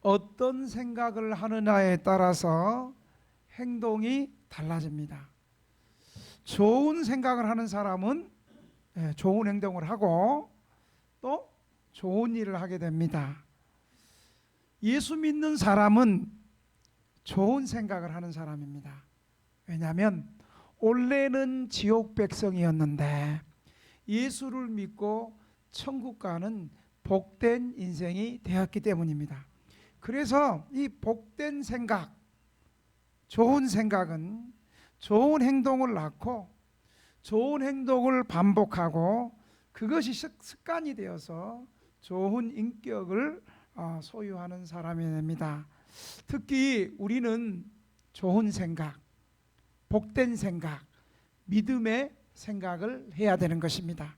어떤 생각을 하느냐에 따라서 행동이 달라집니다. 좋은 생각을 하는 사람은 좋은 행동을 하고 또 좋은 일을 하게 됩니다. 예수 믿는 사람은 좋은 생각을 하는 사람입니다. 왜냐하면 원래는 지옥 백성이었는데 예수를 믿고 천국 가는 복된 인생이 되었기 때문입니다. 그래서 이 복된 생각, 좋은 생각은 좋은 행동을 낳고 좋은 행동을 반복하고 그것이 습관이 되어서 좋은 인격을 소유하는 사람이 됩니다. 특히 우리는 좋은 생각, 복된 생각, 믿음의 생각을 해야 되는 것입니다.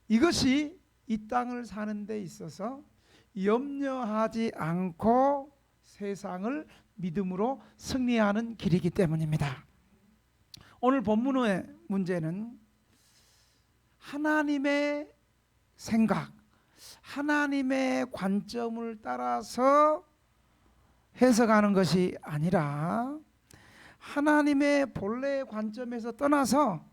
이것이 이 땅을 사는 데 있어서 염려하지 않고 세상을 믿음으로 승리하는 길이기 때문입니다. 오늘 본문의 문제는 하나님의 생각, 하나님의 관점을 따라서 해석하는 것이 아니라 하나님의 본래의 관점에서 떠나서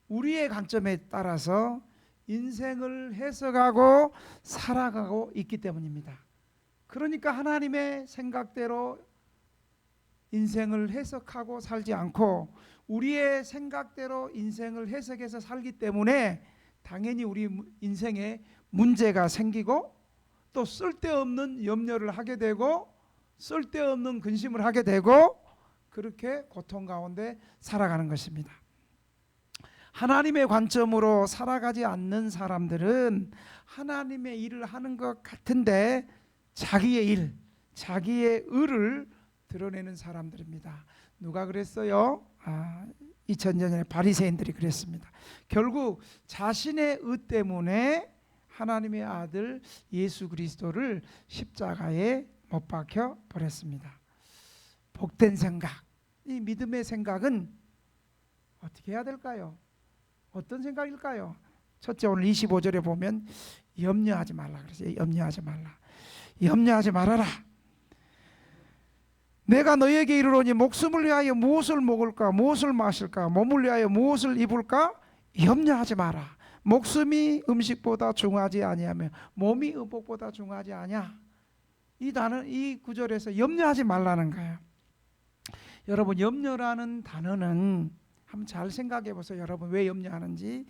우리의 관점에 따라서 인생을 해석하고 살아가고 있기 때문입니다. 그러니까 하나님의 생각대로 인생을 해석하고 살지 않고 우리의 생각대로 인생을 해석해서 살기 때문에 당연히 우리 인생에 문제가 생기고 또 쓸데없는 염려를 하게 되고 쓸데없는 근심을 하게 되고 그렇게 고통 가운데 살아가는 것입니다. 하나님의 관점으로 살아가지 않는 사람들은 하나님의 일을 하는 것 같은데 자기의 일, 자기의 의를 드러내는 사람들입니다. 누가 그랬어요? 2000년 전에 바리새인들이 그랬습니다. 결국 자신의 의 때문에 하나님의 아들 예수 그리스도를 십자가에 못 박혀 버렸습니다. 복된 생각, 이 믿음의 생각은 어떻게 해야 될까요? 어떤 생각일까요? 첫째, 오늘 25절에 보면 염려하지 말라 그러죠. 염려하지 말라. 염려하지 말아라. 내가 너에게 이르노니 목숨을 위하여 무엇을 먹을까 무엇을 마실까 몸을 위하여 무엇을 입을까 염려하지 마라. 목숨이 음식보다 중하지 아니하며 몸이 의복보다 중하지 아니하. 이 구절에서 염려하지 말라는 거예요. 여러분, 염려라는 단어는 한번 잘 생각해 보세요. 여러분, 왜 염려하는지.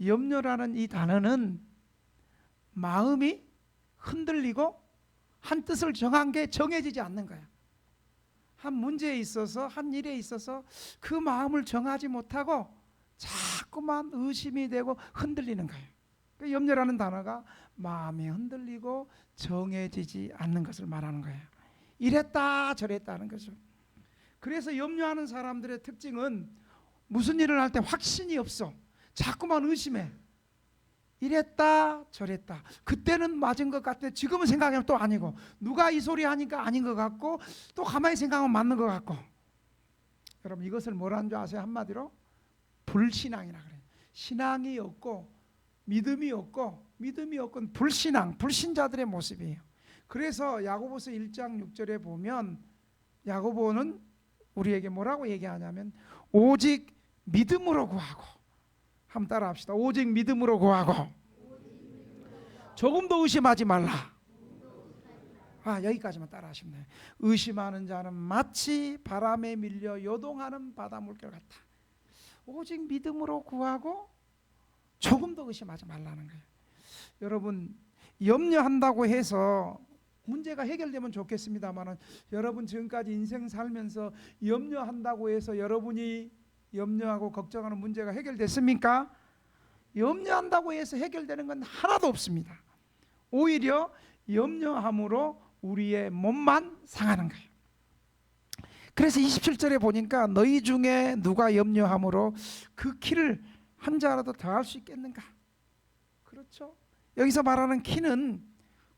염려라는 이 단어는 마음이 흔들리고 한 뜻을 정한 게 정해지지 않는 거야. 한 문제에 있어서, 한 일에 있어서 그 마음을 정하지 못하고 자꾸만 의심이 되고 흔들리는 거예요. 그 염려라는 단어가 마음이 흔들리고 정해지지 않는 것을 말하는 거예요. 이랬다 저랬다 하는 거죠. 그래서 염려하는 사람들의 특징은 무슨 일을 할 때 확신이 없어. 자꾸만 의심해. 이랬다 저랬다. 그때는 맞은 것 같아. 지금은 생각하면 또 아니고, 누가 이 소리 하니까 아닌 것 같고, 또 가만히 생각하면 맞는 것 같고. 여러분, 이것을 뭐라는 줄 아세요? 한마디로 불신앙이라 그래요. 신앙이 없고 믿음이 없고 불신앙, 불신자들의 모습이에요. 그래서 야고보서 1장 6절에 보면 야고보는 우리에게 뭐라고 얘기하냐면 오직 믿음으로 구하고, 한번 따라 합시다. 오직 믿음으로 구하고 조금도 의심하지 말라. 여기까지만 따라 하시면 돼요. 의심하는 자는 마치 바람에 밀려 요동하는 바다 물결 같다. 오직 믿음으로 구하고 조금도 의심하지 말라는 거예요. 여러분, 염려한다고 해서 문제가 해결되면 좋겠습니다만, 여러분 지금까지 인생 살면서 염려한다고 해서 여러분이 염려하고 걱정하는 문제가 해결됐습니까? 염려한다고 해서 해결되는 건 하나도 없습니다. 오히려 염려함으로 우리의 몸만 상하는 거예요. 그래서 27절에 보니까 너희 중에 누가 염려함으로 그 키를 한 자라도 더할 수 있겠는가? 그렇죠? 여기서 말하는 키는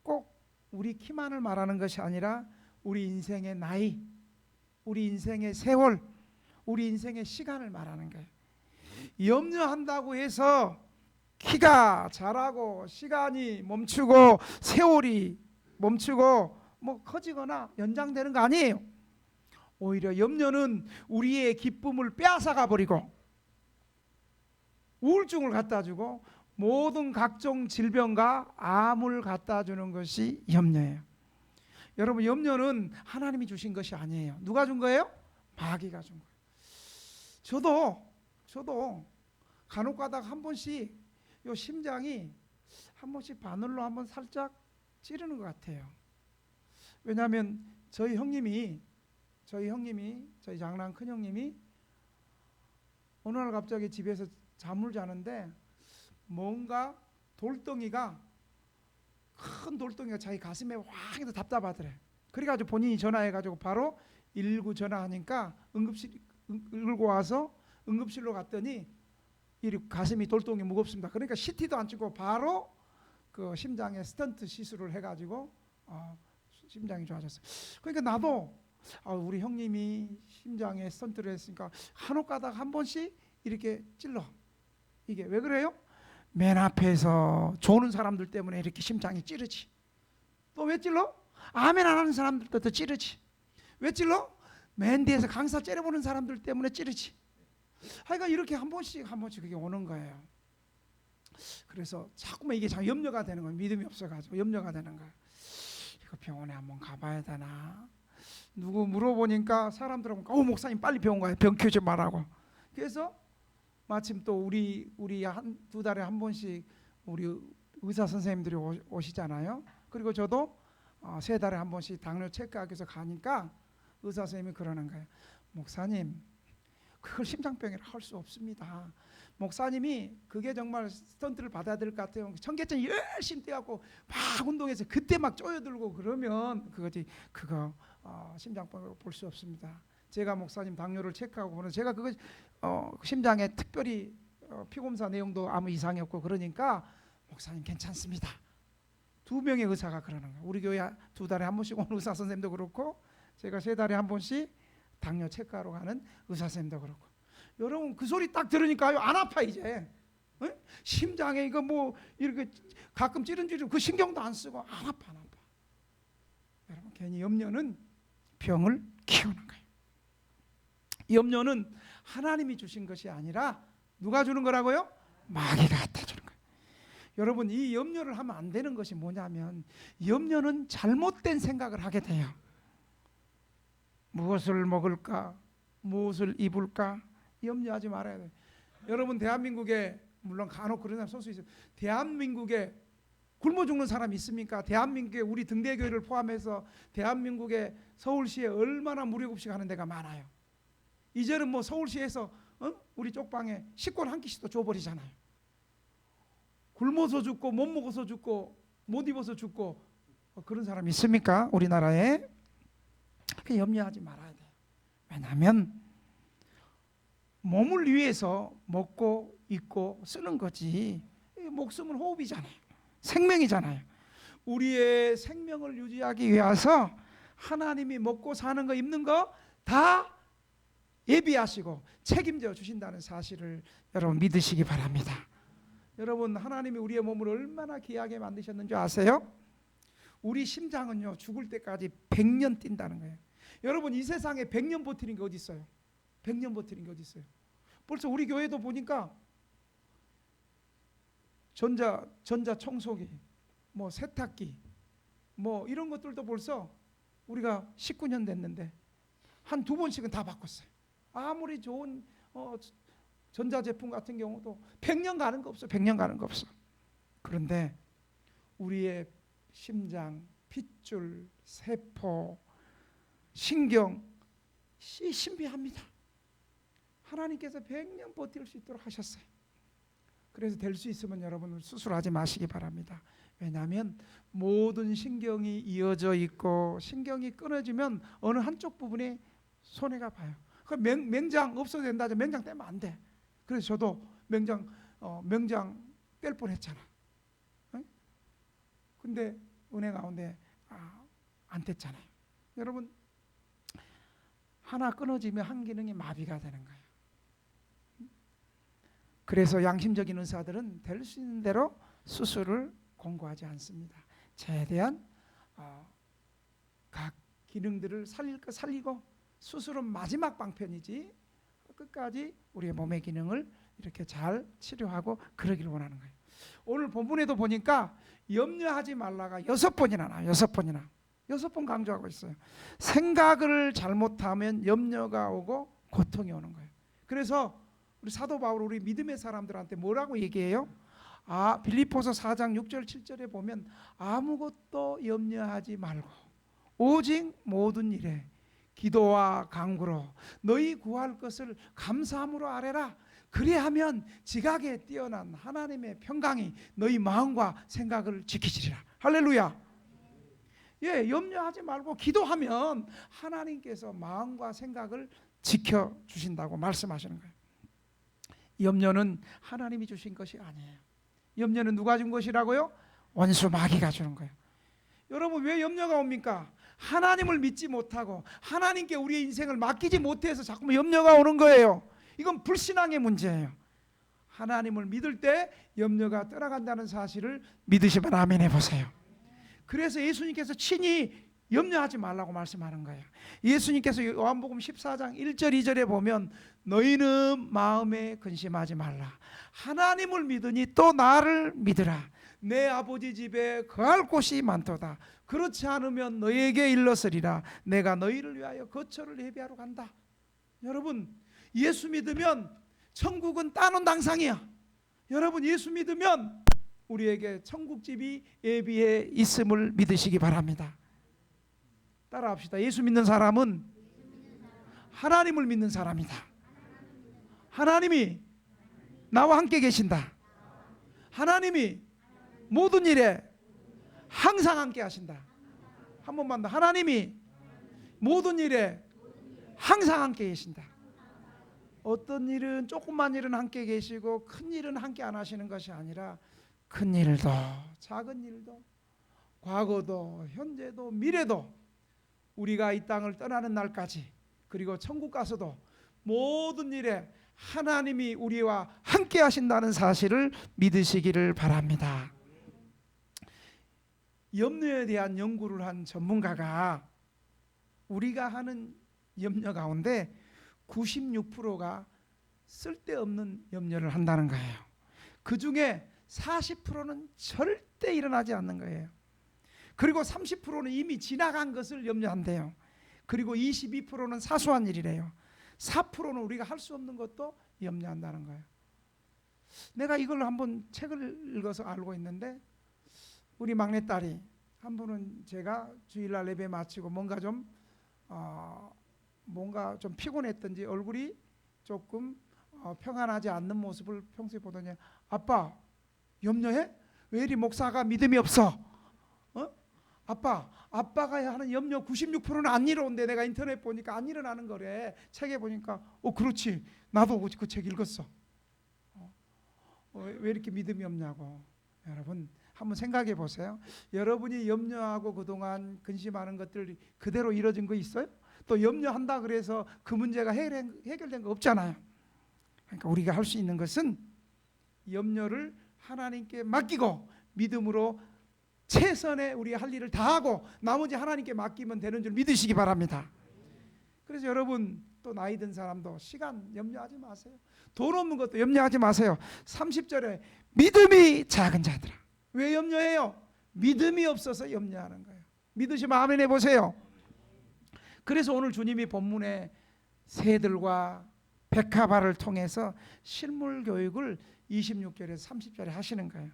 꼭 우리 키만을 말하는 것이 아니라 우리 인생의 나이, 우리 인생의 세월, 우리 인생의 시간을 말하는 거예요. 염려한다고 해서 키가 자라고 시간이 멈추고 세월이 멈추고 뭐 커지거나 연장되는 거 아니에요. 오히려 염려는 우리의 기쁨을 빼앗아가 버리고 우울증을 갖다 주고 모든 각종 질병과 암을 갖다 주는 것이 염려예요. 여러분, 염려는 하나님이 주신 것이 아니에요. 누가 준 거예요? 마귀가 준 거예요. 저도 간혹 가다가 한 번씩 요 심장이 한 번씩 바늘로 한번 살짝 찌르는 것 같아요. 왜냐하면 저희 장남 큰형님이 어느 날 갑자기 집에서 잠을 자는데 뭔가 큰 돌덩이가 자기 가슴에 확 해서 답답하더래. 그래가지고 본인이 전화해가지고 바로 119 전화하니까 응급실 끌고 와서 응급실로 갔더니 이 가슴이 돌덩이 무겁습니다. 그러니까 CT도 안 찍고 바로 그 심장에 스턴트 시술을 해가지고 심장이 좋아졌어요. 그러니까 나도 우리 형님이 심장에 스턴트를 했으니까 간혹 가다가 한 번씩 이렇게 찔러. 이게 왜 그래요? 맨 앞에서 조는 사람들 때문에 이렇게 심장이 찌르지. 또 왜 찔러? 아멘 안 하는 사람들도 더 찌르지. 왜 찔러? 맨 뒤에서 강사 째려보는 사람들 때문에 찌르지. 하여간 이렇게 한 번씩 그게 오는 거예요. 그래서 자꾸만 이게 참 염려가 되는 거예요. 믿음이 없어가지고 염려가 되는 거예요. 이거 병원에 한번 가봐야 되나? 누구 물어보니까 사람들은 목사님 빨리 병원 가요. 병 키우지 말라고. 그래서 마침 또 우리 두 달에 한 번씩 우리 의사 선생님들이 오시잖아요. 그리고 저도 3달에 한 번씩 당뇨 체크하기 위해서 가니까 의사 선생님이 그러는 거예요. 목사님, 그걸 심장병이라 할 수 없습니다. 목사님이 그게 정말 스턴트를 받아야 될 것 같아요. 청계천 열심히 뛰어갖고 막 운동해서 그때 막 쪼여들고 그러면 그거 심장병으로 볼 수 없습니다. 제가 목사님 당뇨를 체크하고 보는 제가 그거 심장에 특별히 피검사 내용도 아무 이상이 없고 그러니까 목사님 괜찮습니다. 2명의 의사가 그러는 거예요. 우리 교회 2달에 한 번씩 오는 의사 선생님도 그렇고 제가 3달에 한 번씩 당뇨 체크하러 가는 의사 선생님도 그렇고. 여러분 그 소리 딱 들으니까요 안 아파 이제. 심장에 이거 뭐 이렇게 가끔 찌른찌르 그 신경도 안 쓰고 안 아파. 여러분 괜히 염려는 병을 키우는 거예요. 염려는 하나님이 주신 것이 아니라 누가 주는 거라고요? 마귀가 갖다 주는 거예요. 여러분 이 염려를 하면 안 되는 것이 뭐냐면 염려는 잘못된 생각을 하게 돼요. 무엇을 먹을까? 무엇을 입을까? 염려하지 말아야 돼요. 여러분 대한민국에 물론 간혹 그런 사람 소수 있어요. 대한민국에 굶어 죽는 사람 있습니까? 대한민국에 우리 등대교회를 포함해서 대한민국의 서울시에 얼마나 무료급식 하는 데가 많아요. 이제는 뭐 서울시에서 우리 쪽방에 식권 한 끼씩도 줘버리잖아요. 굶어서 죽고 못 먹어서 죽고 못 입어서 죽고 그런 사람 있습니까? 우리나라에. 그 염려하지 말아야 돼요. 왜냐하면 몸을 위해서 먹고 입고 쓰는 거지 목숨은 호흡이잖아요. 생명이잖아요. 우리의 생명을 유지하기 위해서 하나님이 먹고 사는 거 입는 거 다 예비하시고 책임져 주신다는 사실을 여러분 믿으시기 바랍니다. 여러분 하나님이 우리의 몸을 얼마나 귀하게 만드셨는지 아세요? 우리 심장은요 죽을 때까지 100년 뛴다는 거예요. 여러분 이 세상에 100년 버티는 게 어디 있어요? 100년 버티는 게 어디 있어요? 벌써 우리 교회도 보니까 전자 청소기, 뭐 세탁기, 뭐 이런 것들도 벌써 우리가 19년 됐는데 한 2번씩은 다 바꿨어요. 아무리 좋은 전자제품 같은 경우도 100년 가는 거 없어. 100년 가는 거 없어. 그런데 우리의 심장, 핏줄, 세포, 신경 신비합니다. 하나님께서 100년 버틸 수 있도록 하셨어요. 그래서 될 수 있으면 여러분 수술하지 마시기 바랍니다. 왜냐하면 모든 신경이 이어져 있고 신경이 끊어지면 어느 한쪽 부분에 손해가 봐요. 그 맹장 없어도 된다 하죠. 맹장 떼면 안 돼. 그래서 저도 맹장 뗄 뻔했잖아. 근데 은혜 가운데 안 뗐잖아요. 여러분 하나 끊어지면 한 기능이 마비가 되는 거예요. 그래서 양심적인 의사들은 될 수 있는 대로 수술을 권고하지 않습니다. 최대한 기능들을 살릴 거 살리고, 수술은 마지막 방편이지 끝까지 우리의 몸의 기능을 이렇게 잘 치료하고 그러기를 원하는 거예요. 오늘 본문에도 보니까 염려하지 말라가 6번이나 나와요. 6번이나. 6번 강조하고 있어요. 생각을 잘못하면 염려가 오고 고통이 오는 거예요. 그래서 우리 사도 바울 우리 믿음의 사람들한테 뭐라고 얘기해요? 빌립보서 4장 6절 7절에 보면 아무것도 염려하지 말고 오직 모든 일에 기도와 간구로 너희 구할 것을 감사함으로 아뢰라. 그리하면 지각에 뛰어난 하나님의 평강이 너희 마음과 생각을 지키시리라. 할렐루야. 예, 염려하지 말고 기도하면 하나님께서 마음과 생각을 지켜주신다고 말씀하시는 거예요. 염려는 하나님이 주신 것이 아니에요. 염려는 누가 준 것이라고요? 원수 마귀가 주는 거예요. 여러분, 왜 염려가 옵니까? 하나님을 믿지 못하고 하나님께 우리의 인생을 맡기지 못해서 자꾸 염려가 오는 거예요. 이건 불신앙의 문제예요. 하나님을 믿을 때 염려가 떠나간다는 사실을 믿으시면 아멘 해보세요. 그래서 예수님께서 친히 염려하지 말라고 말씀하는 거예요. 예수님께서 요한복음 14장 1절 2절에 보면 너희는 마음에 근심하지 말라. 하나님을 믿으니 또 나를 믿으라. 내 아버지 집에 거할 곳이 많도다. 그렇지 않으면 너희에게 일렀으리라. 내가 너희를 위하여 거처를 예비하러 간다. 여러분, 예수 믿으면 천국은 따놓은 당상이야. 여러분, 예수 믿으면 우리에게 천국집이 예비해 있음을 믿으시기 바랍니다. 따라합시다. 예수 믿는 사람은 하나님을 믿는 사람이다. 하나님이 나와 함께 계신다. 하나님이 모든 일에 항상 함께 하신다. 한 번만 더. 하나님이 모든 일에 항상 함께 계신다. 어떤 일은, 조그만 일은 함께 계시고 큰 일은 함께 안 하시는 것이 아니라 큰 일도 작은 일도 과거도 현재도 미래도 우리가 이 땅을 떠나는 날까지, 그리고 천국 가서도 모든 일에 하나님이 우리와 함께 하신다는 사실을 믿으시기를 바랍니다. 염려에 대한 연구를 한 전문가가 우리가 하는 염려 가운데 96%가 쓸데없는 염려를 한다는 거예요. 그 중에 40%는 절대 일어나지 않는 거예요. 그리고 30%는 이미 지나간 것을 염려한대요. 그리고 22%는 사소한 일이래요. 4%는 우리가 할 수 없는 것도 염려한다는 거예요. 내가 이걸 한번 책을 읽어서 알고 있는데, 우리 막내딸이 한 분은 제가 주일날 예배 마치고 뭔가 좀 피곤했던지 얼굴이 조금 평안하지 않는 모습을 평소에 보더니, 아빠 염려해? 왜 이리 목사가 믿음이 없어? 아빠가 하는 염려 96%는 안 일어온대. 내가 인터넷 보니까 안 일어나는 거래. 책에 보니까 그렇지, 나도 그 책 읽었어. 왜 이렇게 믿음이 없냐고. 여러분, 한번 생각해 보세요. 여러분이 염려하고 그동안 근심하는 것들 그대로 이뤄진 거 있어요? 또 염려한다 그래서 그 문제가 해결된 거 없잖아요. 그러니까 우리가 할 수 있는 것은 염려를 하나님께 맡기고 믿음으로 최선의 우리 할 일을 다하고 나머지 하나님께 맡기면 되는 줄 믿으시기 바랍니다. 그래서 여러분, 또 나이 든 사람도 시간 염려하지 마세요. 돈 없는 것도 염려하지 마세요. 30절에 믿음이 작은 자들아. 왜 염려해요? 믿음이 없어서 염려하는 거예요. 믿으시면 아멘 해보세요. 그래서 오늘 주님이 본문에 새들과 백합화를 통해서 실물 교육을 26절에서 30절에 하시는 거예요.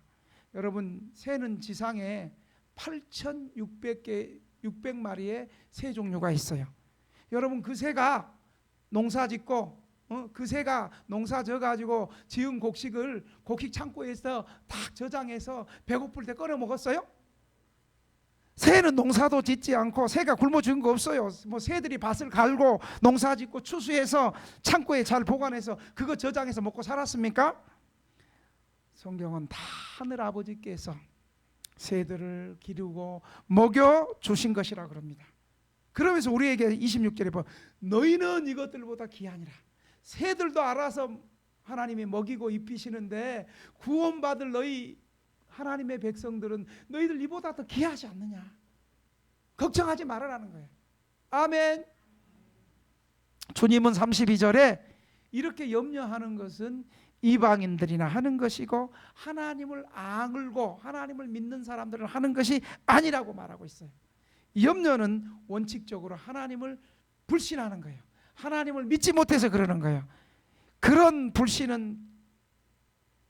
여러분, 새는 지상에 8,600마리의 새 종류가 있어요. 여러분, 그 새가 농사 짓고 그 새가 농사 져가지고 지은 곡식을 곡식 창고에서 딱 저장해서 배고플 때 꺼내 먹었어요? 새는 농사도 짓지 않고 새가 굶어 죽은 거 없어요. 뭐 새들이 밭을 갈고 농사 짓고 추수해서 창고에 잘 보관해서 그거 저장해서 먹고 살았습니까? 성경은 다 하늘 아버지께서 새들을 기르고 먹여 주신 것이라 그럽니다. 그러면서 우리에게 26절에 보면 너희는 이것들보다 귀하니라. 새들도 알아서 하나님이 먹이고 입히시는데 구원받을 너희 하나님의 백성들은 너희들 이보다 더 귀하지 않느냐. 걱정하지 말아라는 거예요. 아멘. 주님은 32절에 이렇게 염려하는 것은 이방인들이나 하는 것이고 하나님을 악을고 하나님을 믿는 사람들은 하는 것이 아니라고 말하고 있어요. 염려는 원칙적으로 하나님을 불신하는 거예요. 하나님을 믿지 못해서 그러는 거예요. 그런 불신은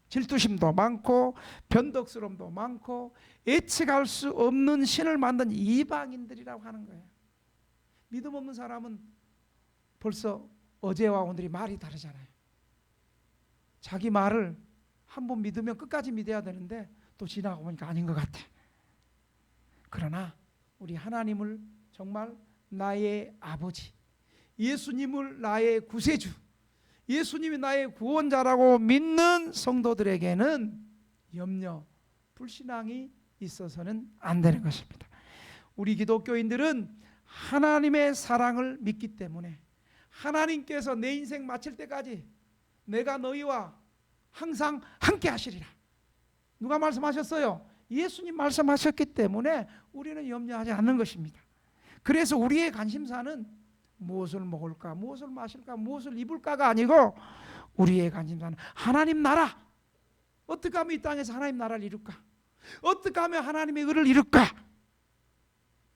질투심도 많고 변덕스러움도 많고 예측할 수 없는 신을 만든 이방인들이라고 하는 거예요. 믿음 없는 사람은 벌써 어제와 오늘이 말이 다르잖아요. 자기 말을 한번 믿으면 끝까지 믿어야 되는데 또 지나고 보니까 아닌 것 같아. 그러나 우리 하나님을 정말 나의 아버지, 예수님을 나의 구세주, 예수님이 나의 구원자라고 믿는 성도들에게는 염려, 불신앙이 있어서는 안 되는 것입니다. 우리 기독교인들은 하나님의 사랑을 믿기 때문에 하나님께서 내 인생 마칠 때까지 내가 너희와 항상 함께 하시리라. 누가 말씀하셨어요? 예수님 말씀하셨기 때문에 우리는 염려하지 않는 것입니다. 그래서 우리의 관심사는 무엇을 먹을까, 무엇을 마실까, 무엇을 입을까가 아니고 우리의 관심사는 하나님 나라. 어떻게 하면 이 땅에서 하나님 나라를 이룰까? 어떻게 하면 하나님의 의를 이룰까?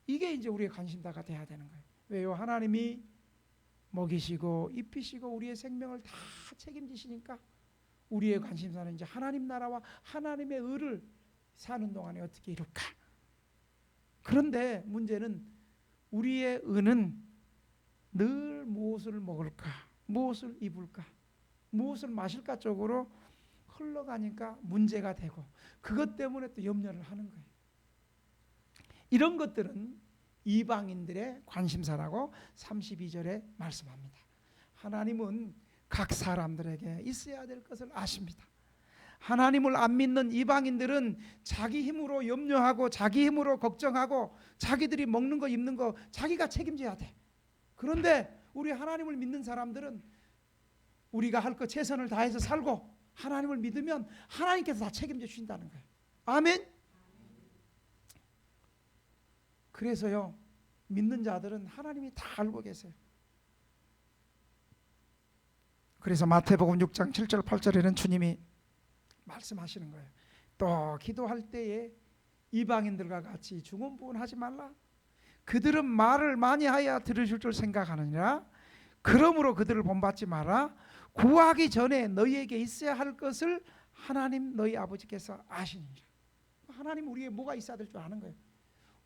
이게 이제 우리의 관심사가 돼야 되는 거예요. 왜요? 하나님이 먹이시고 입히시고 우리의 생명을 다 책임지시니까 우리의 관심사는 이제 하나님 나라와 하나님의 의를 사는 동안에 어떻게 이룰까? 그런데 문제는 우리의 의는 늘 무엇을 먹을까, 무엇을 입을까, 무엇을 마실까 쪽으로 흘러가니까 문제가 되고 그것 때문에 또 염려를 하는 거예요. 이런 것들은 이방인들의 관심사라고 32절에 말씀합니다. 하나님은 각 사람들에게 있어야 될 것을 아십니다. 하나님을 안 믿는 이방인들은 자기 힘으로 염려하고 자기 힘으로 걱정하고 자기들이 먹는 거 입는 거 자기가 책임져야 돼. 그런데 우리 하나님을 믿는 사람들은 우리가 할 것 최선을 다해서 살고 하나님을 믿으면 하나님께서 다 책임져 주신다는 거예요. 아멘. 그래서요, 믿는 자들은 하나님이 다 알고 계세요. 그래서 마태복음 6장 7절 8절에는 주님이 말씀하시는 거예요. 또 기도할 때에 이방인들과 같이 중언부언하지 말라. 그들은 말을 많이 하여 들으실 줄 생각하느니라. 그러므로 그들을 본받지 마라. 구하기 전에 너희에게 있어야 할 것을 하나님 너희 아버지께서 아시니라. 하나님 우리에게 뭐가 있어야 될 줄 아는 거예요.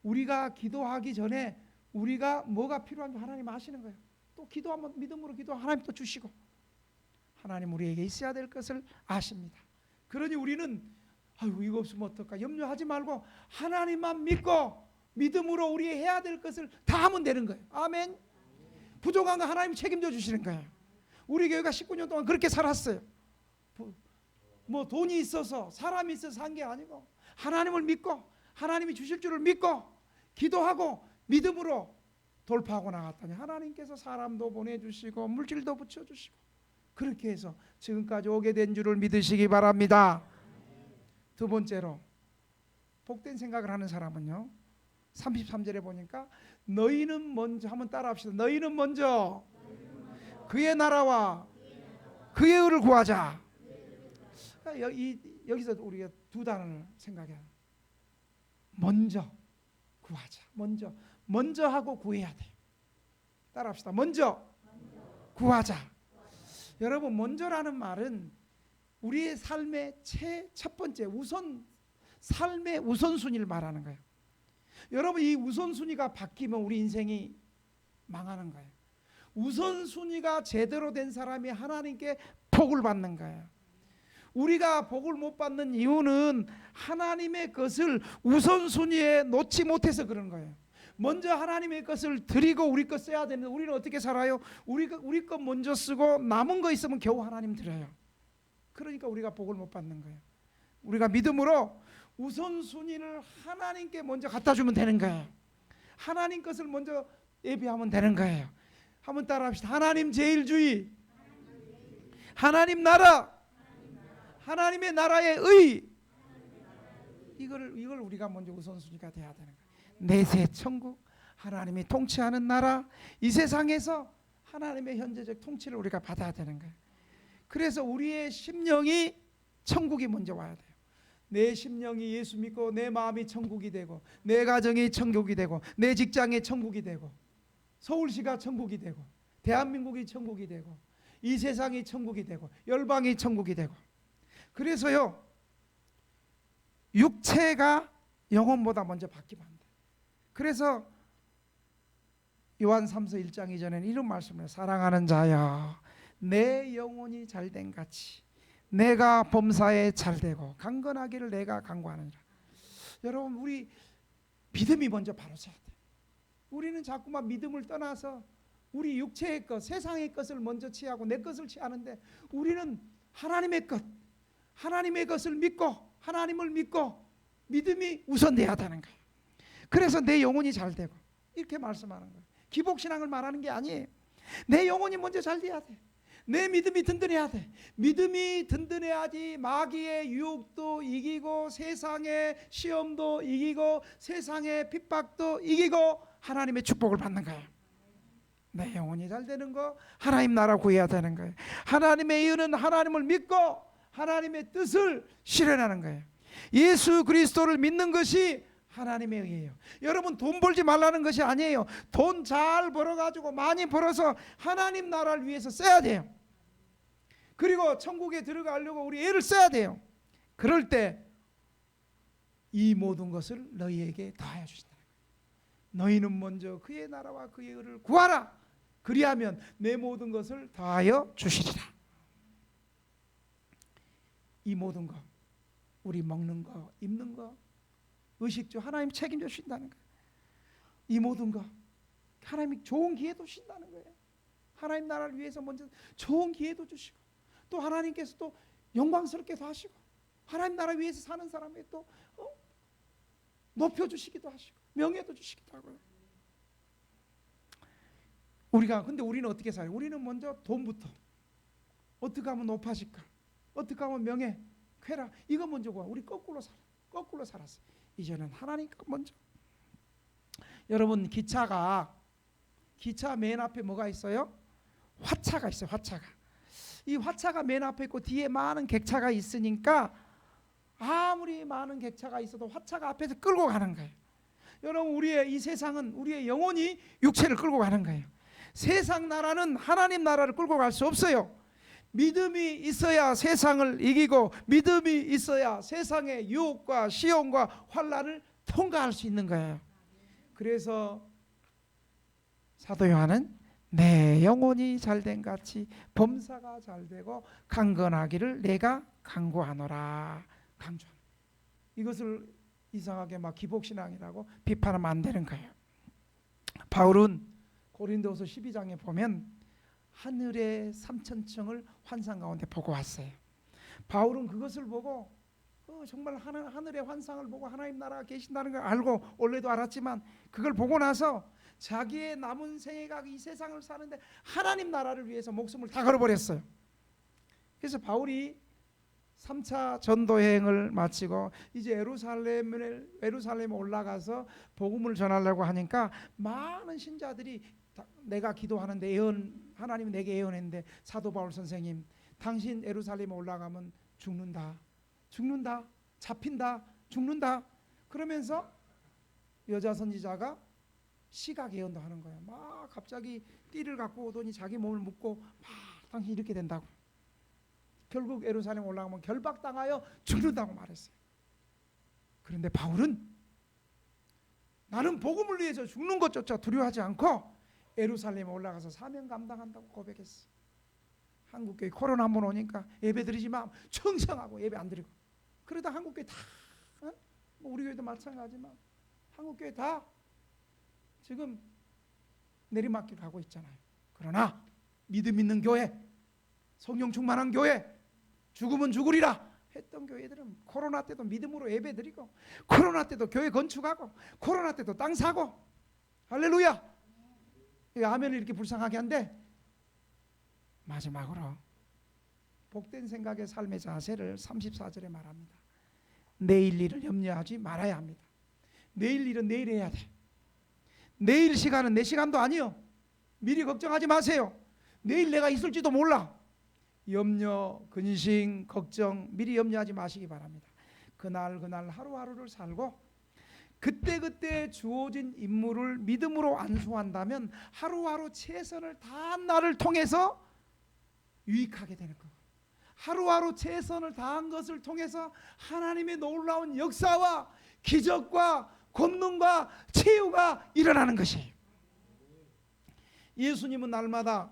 우리가 기도하기 전에 우리가 뭐가 필요한지 하나님 아시는 거예요. 또 기도하면 믿음으로 기도하면 하나님 또 주시고 하나님 우리에게 있어야 될 것을 아십니다. 그러니 우리는 아유 이거 없으면 어떨까 염려하지 말고 하나님만 믿고 믿음으로 우리 해야 될 것을 다 하면 되는 거예요. 아멘. 부족한 거 하나님 책임져 주시는 거예요. 우리 교회가 19년 동안 그렇게 살았어요. 뭐 돈이 있어서 사람이 있어서 산 게 아니고 하나님을 믿고 하나님이 주실 줄을 믿고 기도하고 믿음으로 돌파하고 나갔더니 하나님께서 사람도 보내주시고 물질도 붙여주시고 그렇게 해서 지금까지 오게 된 줄을 믿으시기 바랍니다. 두 번째로 복된 생각을 하는 사람은요 33절에 보니까 너희는 먼저 한번 따라합시다. 너희는 먼저 그의 나라와 그의 의를 구하자. 여기서 우리가 두 단어를 생각해야 돼요. 먼저 구하자. 먼저 하고 구해야 돼요. 따라합시다. 먼저 구하자. 여러분 먼저라는 말은 우리의 삶의 첫 번째 삶의 우선순위를 말하는 거예요. 여러분 이 우선순위가 바뀌면 우리 인생이 망하는 거예요. 우선순위가 제대로 된 사람이 하나님께 복을 받는 거예요. 우리가 복을 못 받는 이유는 하나님의 것을 우선순위에 놓지 못해서 그런 거예요. 먼저 하나님의 것을 드리고 우리 것 써야 되는데 우리는 어떻게 살아요? 우리 것 먼저 쓰고 남은 거 있으면 겨우 하나님 드려요. 그러니까 우리가 복을 못 받는 거예요. 우리가 믿음으로 우선순위를 하나님께 먼저 갖다 주면 되는 거예요. 하나님 것을 먼저 예비하면 되는 거예요. 한번 따라합시다. 하나님 제일주의, 하나님 나라, 하나님의 나라의 의, 이걸 우리가 먼저 우선순위가 돼야 되는 거예요. 내세 천국, 하나님이 통치하는 나라, 이 세상에서 하나님의 현재적 통치를 우리가 받아야 되는 거예요. 그래서 우리의 심령이 천국이 먼저 와야 돼요. 내 심령이 예수 믿고 내 마음이 천국이 되고, 내 가정이 천국이 되고, 내 직장이 천국이 되고, 서울시가 천국이 되고, 대한민국이 천국이 되고, 이 세상이 천국이 되고, 열방이 천국이 되고. 그래서요, 육체가 영혼보다 먼저 바뀌면 안 돼요. 그래서 요한 3서 1장 이전에는 이런 말씀을 해요. 사랑하는 자여, 내 영혼이 잘된 같이 내가 범사에 잘되고 강건하기를 내가 간구하느니라. 여러분, 우리 믿음이 먼저 바로 서야 돼요. 우리는 자꾸만 믿음을 떠나서 우리 육체의 것, 세상의 것을 먼저 취하고 내 것을 취하는데, 우리는 하나님의 것, 하나님의 것을 믿고 하나님을 믿고 믿음이 우선돼야 되는 거예요. 그래서 내 영혼이 잘되고 이렇게 말씀하는 거예요. 기복신앙을 말하는 게 아니에요. 내 영혼이 먼저 잘 돼야 돼. 내 믿음이 든든해야 돼. 믿음이 든든해야지 마귀의 유혹도 이기고, 세상의 시험도 이기고, 세상의 핍박도 이기고 하나님의 축복을 받는 거예요. 내 영혼이 잘 되는 거, 하나님 나라 구해야 되는 거예요. 하나님의 의는 하나님을 믿고 하나님의 뜻을 실현하는 거예요. 예수 그리스도를 믿는 것이 하나님의 의예요. 여러분, 돈 벌지 말라는 것이 아니에요. 돈 잘 벌어가지고 많이 벌어서 하나님 나라를 위해서 써야 돼요. 그리고 천국에 들어가려고 우리 애를 써야 돼요. 그럴 때 이 모든 것을 너희에게 더하여 주신다. 너희는 먼저 그의 나라와 그의 의를 구하라. 그리하면 내 모든 것을 더하여 주시리라. 이 모든 것, 우리 먹는 거, 입는 거, 의식주 하나님 책임져 주신다는 거예요. 이 모든 거 하나님이 좋은 기회도 주신다는 거예요. 하나님 나라를 위해서 먼저 좋은 기회도 주시고, 또 하나님께서 또 영광스럽게도 하시고, 하나님 나라 위해서 사는 사람에게 또 높여주시기도 하시고 명예도 주시기도 하고요. 근데 우리는 어떻게 살아요? 우리는 먼저 돈부터, 어떻게 하면 높아질까, 어떻게 하면 명예, 쾌락, 이거 먼저 구하고 우리 거꾸로 살았어요. 이제는 하나님과 먼저. 여러분, 기차 맨 앞에 뭐가 있어요? 화차가 있어요. 이 화차가 맨 앞에 있고 뒤에 많은 객차가 있으니까 아무리 많은 객차가 있어도 화차가 앞에서 끌고 가는 거예요. 여러분, 우리의 이 세상은 우리의 영혼이 육체를 끌고 가는 거예요. 세상 나라는 하나님 나라를 끌고 갈 수 없어요. 믿음이 있어야 세상을 이기고, 믿음이 있어야 세상의 유혹과 시험과 환난을 통과할 수 있는 거예요. 그래서 사도 요한은 내 영혼이 잘된 같이 범사가 잘되고 강건하기를 내가 간구하노라. 강조하는, 이것을 이상하게 막 기복신앙이라고 비판하면 안 되는 거예요. 바울은 고린도서 12장에 보면 하늘의 3천층을 환상 가운데 보고 왔어요. 바울은 그것을 보고 정말 하늘의 환상을 보고 하나님 나라가 계신다는 걸 알고, 원래도 알았지만 그걸 보고 나서 자기의 남은 생애가 이 세상을 사는데 하나님 나라를 위해서 목숨을 다 걸어버렸어요. 그래서 바울이 3차 전도 여행을 마치고 이제 예루살렘에 올라가서 복음을 전하려고 하니까 많은 신자들이 내가 기도하는데 하나님이 내게 예언했는데, 사도 바울 선생님, 당신 예루살렘에 올라가면 죽는다, 잡힌다, 죽는다. 그러면서 여자 선지자가 시각 예언도 하는 거예요. 막 갑자기 띠를 갖고 오더니 자기 몸을 묶고 막 당신 이렇게 된다고. 결국 예루살렘 올라가면 결박당하여 죽는다고 말했어요. 그런데 바울은 나는 복음을 위해서 죽는 것조차 두려워하지 않고 예루살렘에 올라가서 사명 감당한다고 고백했어요. 한국교회 코로나 한번 오니까 예배 드리지만 청청하고 예배 안 드리고, 그러다 한국교회 다, 우리 교회도 마찬가지지만 한국교회 다 지금 내리막길 가고 있잖아요. 그러나 믿음 있는 교회, 성령 충만한 교회, 죽으면 죽으리라 했던 교회들은 코로나 때도 믿음으로 예배 드리고, 코로나 때도 교회 건축하고, 코로나 때도 땅 사고. 할렐루야. 아멘을 이렇게 불쌍하게 한데, 마지막으로 복된 생각의 삶의 자세를 34절에 말합니다. 내일 일을 염려하지 말아야 합니다. 내일 일은 내일 해야 돼. 내일 시간은 내 시간도 아니요. 미리 걱정하지 마세요. 내일 내가 있을지도 몰라. 염려, 근심, 걱정 미리 염려하지 마시기 바랍니다. 그날 하루하루를 살고 그때그때 주어진 임무를 믿음으로 안수한다면 하루하루 최선을 다한 나를 통해서 유익하게 되는 거예요. 하루하루 최선을 다한 것을 통해서 하나님의 놀라운 역사와 기적과 권능과 치유가 일어나는 것이에요. 예수님은 날마다,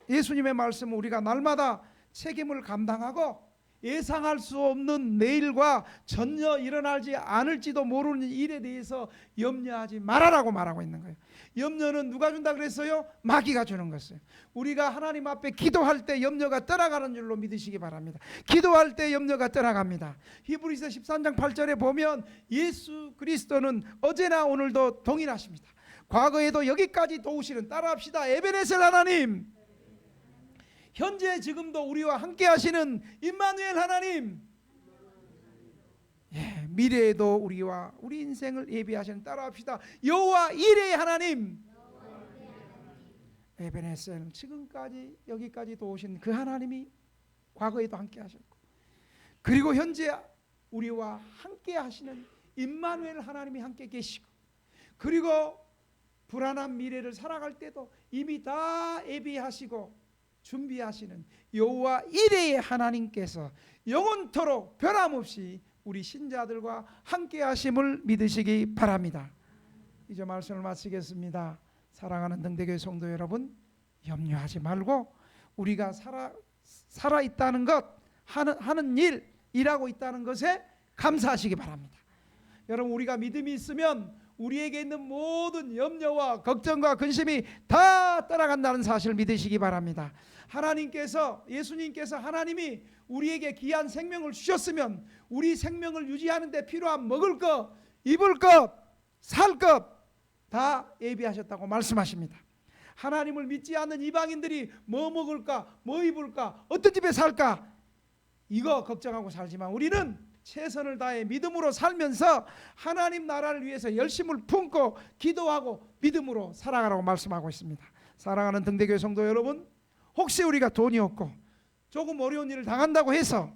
예수님의 말씀은 우리가 날마다 책임을 감당하고 예상할 수 없는 내일과 전혀 일어나지 않을지도 모르는 일에 대해서 염려하지 말아라고 말하고 있는 거예요. 염려는 누가 준다 그랬어요? 마귀가 주는 것이에요. 우리가 하나님 앞에 기도할 때 염려가 떠나가는 줄로 믿으시기 바랍니다. 기도할 때 염려가 떠나갑니다. 히브리서 13장 8절에 보면 예수 그리스도는 어제나 오늘도 동일하십니다. 과거에도 여기까지 도우시는, 따라합시다, 에베네셀 하나님, 현재 지금도 우리와 함께 하시는 임마누엘 하나님, 예, 미래에도 우리와 우리 인생을 예비하시는, 따라합시다, 여호와 이레의 하나님, 에베네셀, 지금까지 여기까지 도우신 그 하나님이 과거에도 함께 하셨고, 그리고 현재 우리와 함께 하시는 임마누엘 하나님이 함께 계시고, 그리고 불안한 미래를 살아갈 때도 이미 다 예비하시고 준비하시는 여호와 이레의 하나님께서 영원토록 변함없이 우리 신자들과 함께 하심을 믿으시기 바랍니다. 이제 말씀을 마치겠습니다. 사랑하는 등대교회 성도 여러분, 염려하지 말고 우리가 살아 있다는 것, 하는 일, 일하고 있다는 것에 감사하시기 바랍니다. 여러분, 우리가 믿음이 있으면 우리에게 있는 모든 염려와 걱정과 근심이 다 떠나간다는 사실을 믿으시기 바랍니다. 하나님께서, 예수님께서, 하나님이 우리에게 귀한 생명을 주셨으면 우리 생명을 유지하는 데 필요한 먹을 것, 입을 것, 살 것 다 예비하셨다고 말씀하십니다. 하나님을 믿지 않는 이방인들이 뭐 먹을까, 뭐 입을까, 어떤 집에 살까, 이거 걱정하고 살지만 우리는 최선을 다해 믿음으로 살면서 하나님 나라를 위해서 열심을 품고 기도하고 믿음으로 살아가라고 말씀하고 있습니다. 사랑하는 등대교회 성도 여러분, 혹시 우리가 돈이 없고 조금 어려운 일을 당한다고 해서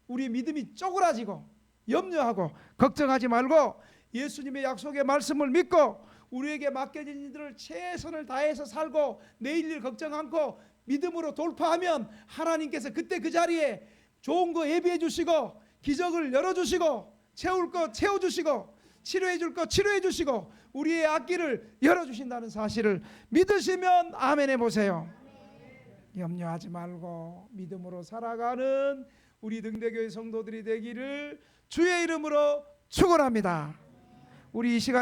우리 믿음이 쪼그라지고 염려하고 걱정하지 말고 예수님의 약속의 말씀을 믿고 우리에게 맡겨진 일들을 최선을 다해서 살고 내일 일 걱정 않고 믿음으로 돌파하면 하나님께서 그때 그 자리에 좋은 거 예비해 주시고 기적을 열어주시고 채울 거 채워주시고 치료해 줄 거 치료해 주시고 우리의 앞길을 열어주신다는 사실을 믿으시면 아멘 해보세요. 염려하지 말고 믿음으로 살아가는 우리 등대교회 성도들이 되기를 주의 이름으로 축원합니다. 우리 이 시간